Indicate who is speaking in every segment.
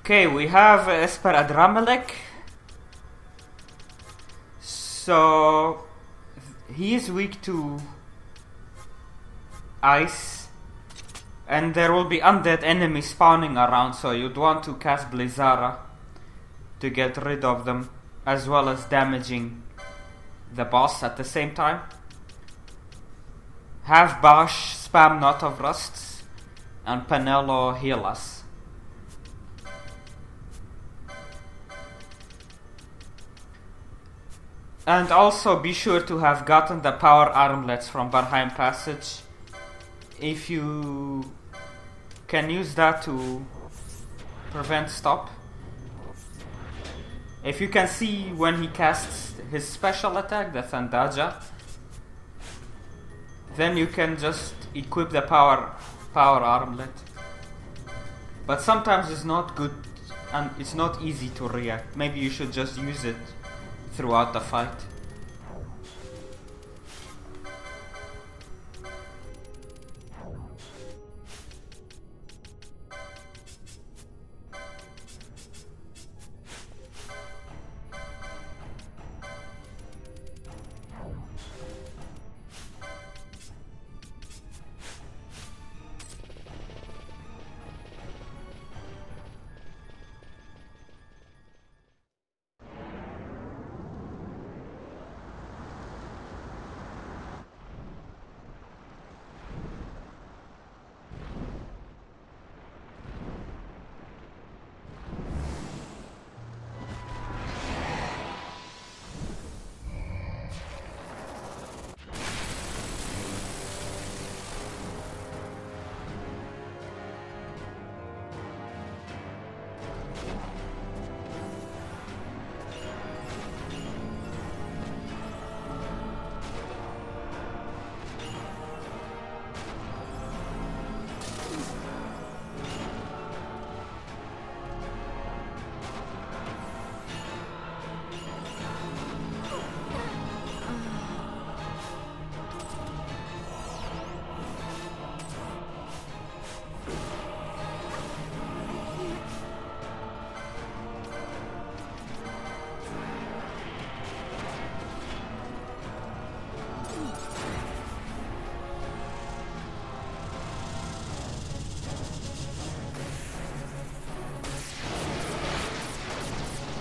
Speaker 1: Okay, we have Esper Adramelech. So he is weak to ice, and there will be undead enemies spawning around, so you'd want to cast Blizzara to get rid of them, as well as damaging the boss at the same time. Have Bash spam Knot of Rusts, and Penelo heal us. And also be sure to have gotten the power armlets from Barheim Passage. If you can use that to prevent stop. If you can see when he casts his special attack, the Thandaja, then you can just equip the power armlet. But sometimes it's not good and it's not easy to react. Maybe you should just use it throughout the fight.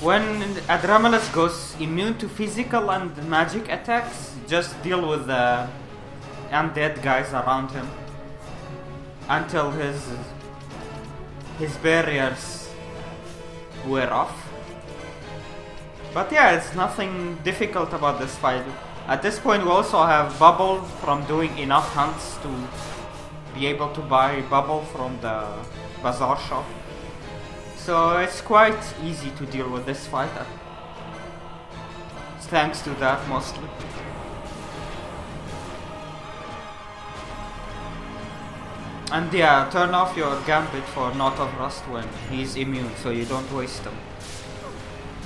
Speaker 1: When Adramelech goes immune to physical and magic attacks, just deal with the undead guys around him until his barriers wear off. But yeah, it's nothing difficult about this fight. At this point we also have Bubble from doing enough hunts to be able to buy Bubble from the bazaar shop. So it's quite easy to deal with this fight, thanks to that mostly. And yeah, turn off your Gambit for Knot of Rust when he's immune, so you don't waste them.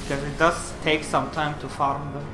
Speaker 1: Because it does take some time to farm them.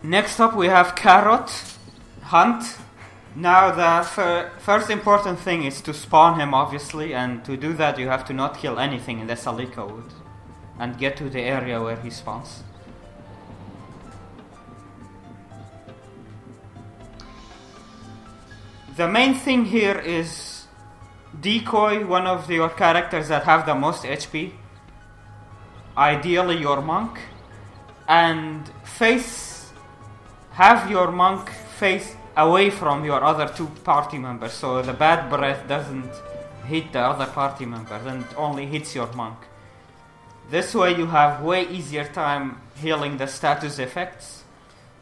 Speaker 1: Next up we have Carrot Hunt. Now the first important thing is to spawn him, obviously, and to do that you have to not kill anything in the Salika wood and get to the area where he spawns. The main thing here is decoy one of your characters that have the most HP, ideally your monk, and have your monk face away from your other two party members, so the bad breath doesn't hit the other party members and only hits your monk. This way you have way easier time healing the status effects.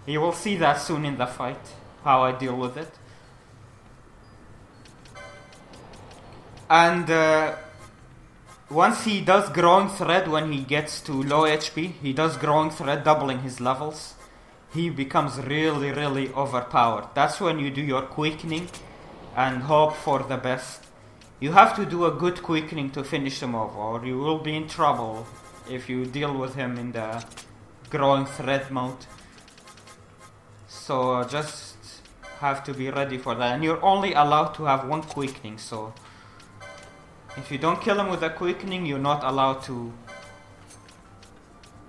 Speaker 1: You will see that soon in the fight, how I deal with it. And once he does Growing Thread, when he gets to low HP, he does Growing Thread, doubling his levels. He becomes really, really overpowered. That's when you do your quickening and hope for the best. You have to do a good quickening to finish him off, or you will be in trouble if you deal with him in the Growing Thread mode. So just have to be ready for that. And you're only allowed to have one quickening, so if you don't kill him with a quickening, you're not allowed to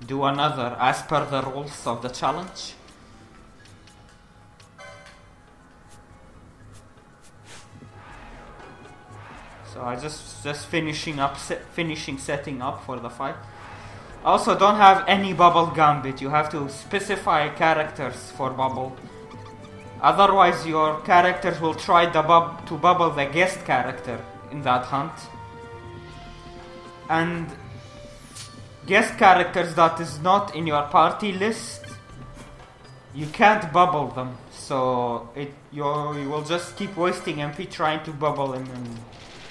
Speaker 1: do another as per the rules of the challenge. So I just finishing setting up for the fight. Also, don't have any bubble gambit. You have to specify characters for bubble. Otherwise, your characters will try to bubble the guest character in that hunt. And guest characters that is not in your party list, you can't bubble them, so you will just keep wasting MP trying to bubble him, and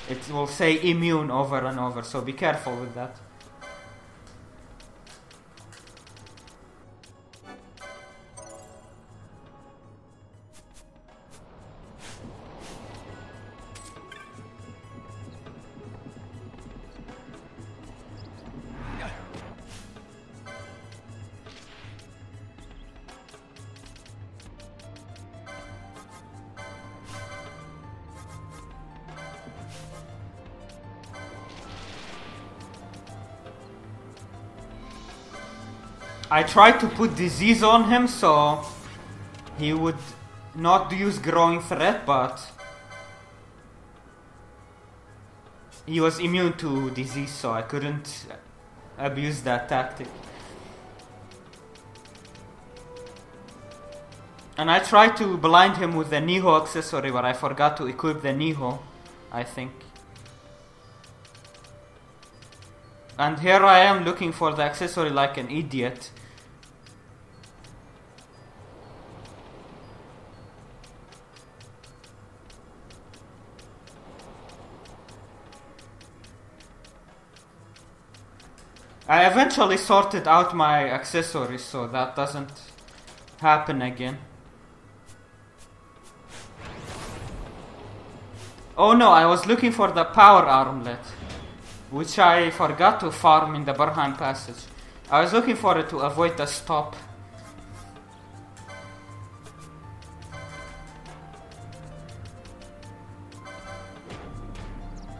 Speaker 1: it will say immune over and over, so be careful with that. I tried to put disease on him so he would not use Growing Threat, but he was immune to disease, so I couldn't abuse that tactic. And I tried to blind him with the Niho accessory, but I forgot to equip the Niho, I think. And here I am looking for the accessory like an idiot. I eventually sorted out my accessories so that doesn't happen again. Oh no, I was looking for the power armlet, which I forgot to farm in the Burhan passage. I was looking for it to avoid the stop.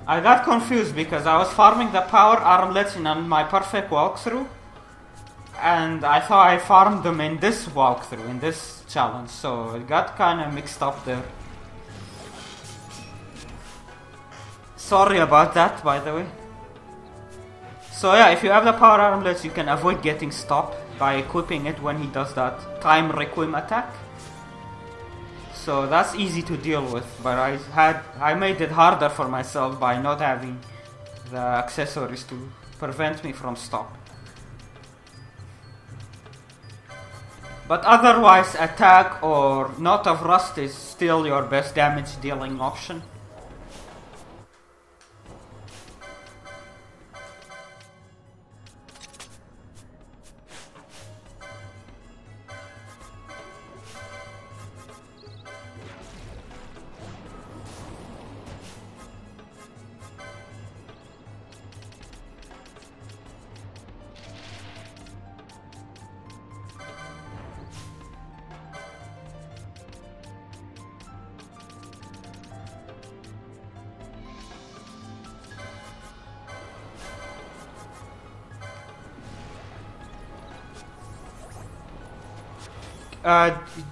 Speaker 1: I got confused because I was farming the power armlets in my perfect walkthrough, and I thought I farmed them in this walkthrough, in this challenge, so it got kinda mixed up there. Sorry about that, by the way. So yeah, if you have the power armlets, you can avoid getting stopped by equipping it when he does that time requiem attack. So that's easy to deal with, but I made it harder for myself by not having the accessories to prevent me from stop. But otherwise, attack or Knot of Rust is still your best damage dealing option.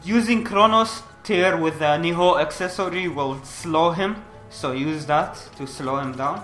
Speaker 1: Using Chronos Tear with the Niho accessory will slow him, so use that to slow him down.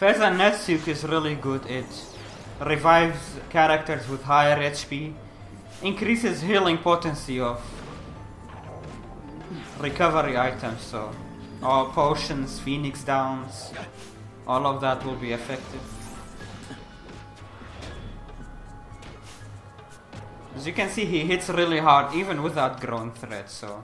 Speaker 1: Feza Netsuke is really good. It revives characters with higher HP, increases healing potency of recovery items, so all potions, phoenix downs, all of that will be effective. As you can see, he hits really hard even without growing threat, so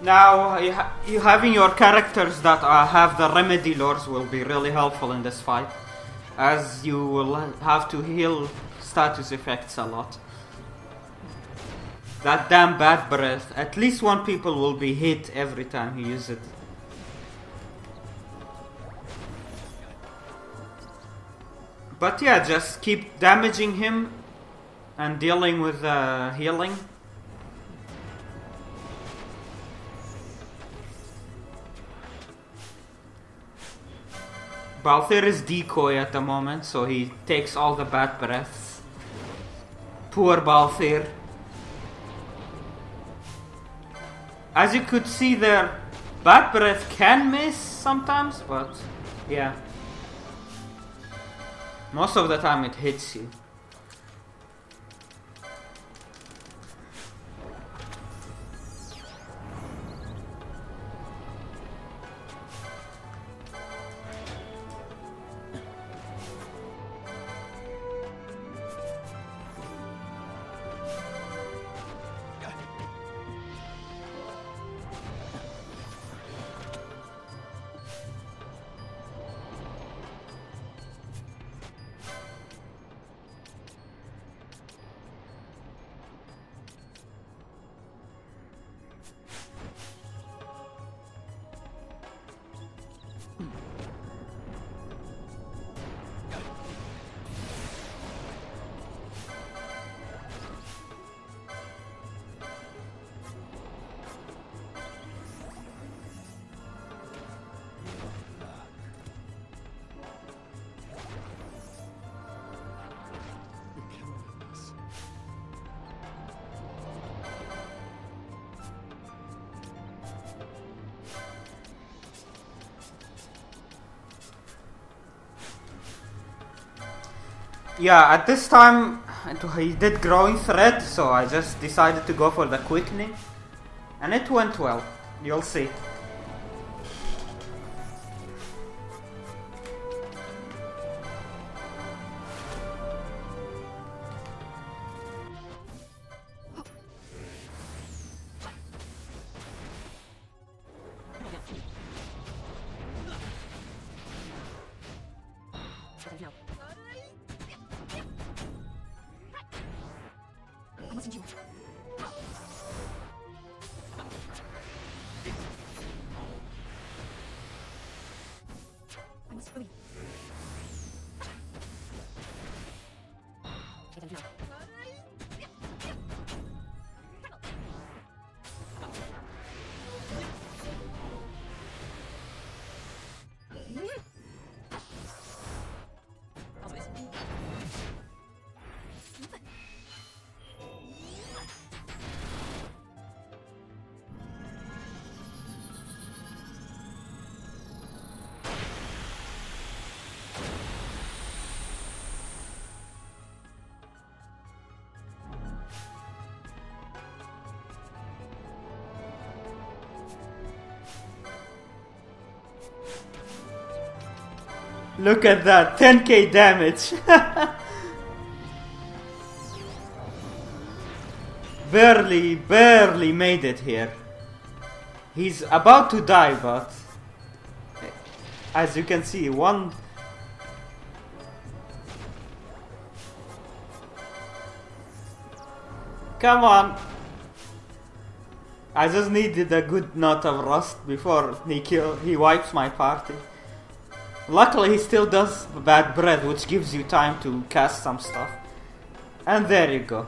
Speaker 1: now you having your characters that have the remedy lores will be really helpful in this fight, as you will have to heal status effects a lot. That damn bad breath, at least one people will be hit every time he uses it. But yeah, just keep damaging him and dealing with healing. Balthier is decoy at the moment, so he takes all the bad breaths. Poor Balthier. As you could see there, bad breath can miss sometimes, but yeah. Most of the time it hits you. Yeah, at this time he did growing threat, so I just decided to go for the quickening, and it went well. You'll see. Look at that, 10k damage. barely made it here. He's about to die, but as you can see, one... Come on! I just needed a good knot of rust before he wipes my party. Luckily he still does bad breath, which gives you time to cast some stuff. And there you go.